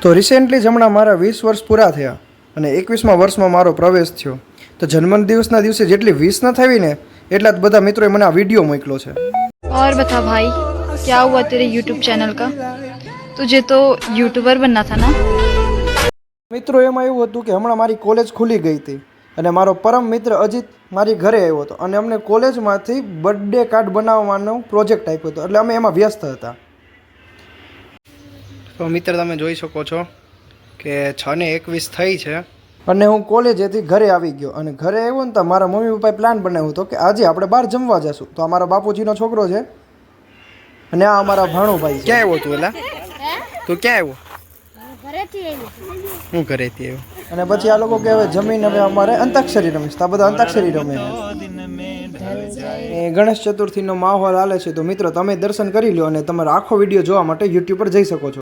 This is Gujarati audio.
તો રિસેન્ટલી જ હમણાં મારા 20 વર્ષ પૂરા થયા અને 21મા વર્ષમાં મારો પ્રવેશ થયો. તો જન્મદિવસના દિવસે જેટલી વિશ ન થવી ને એટલા જ બધા મિત્રોએ મને આ વિડીયો મોકલ્યો છે. और बता भाई क्या हुआ तेरे YouTube चैनल का? तुझे तो यूट्यूबर बनना था ना? મિત્રો એમાં એવું હતું કે હમણાં મારી કોલેજ ખુલી ગઈ હતી અને મારો પરમ મિત્ર અજીત મારી ઘરે આવ્યો હતો અને અમને કોલેજમાંથી બર્થડે કાર્ડ બનાવવાનો પ્રોજેક્ટ આપ્યો હતો એટલે અમે એમાં વ્યસ્ત હતા. તો મિત્ર તમે જોઈ શકો છો કે 6:21 થઈ છે અને હું કોલેજેથી ઘરે આવી ગયો અને ઘરે આવ્યો ને તો મારા મમ્મી પપ્પાએ પ્લાન બનાવ્યો હતો કે આજે આપણે બહાર જમવા જશું. તો આ મારા બાપુજીનો છોકરો છે અને આ અમારા ભાણુભાઈ છે. ક્યાં આવ્યો તું એલા? તું ક્યાં આવ્યો? હું ઘરેથી આવ્યો. અને પછી આ લોકો કે હવે જમીન હવે અમારે અંતાક્ષરી રમીશ. તો આ બધા અંતાક્ષરી રમે છે. ગણેશ ચતુર્થીનો માહોલ હાલે છે. તો મિત્રો તમે દર્શન કરી લો અને તમારો આખો વિડીયો જોવા માટે યુટ્યુબ પર જઈ શકો છો.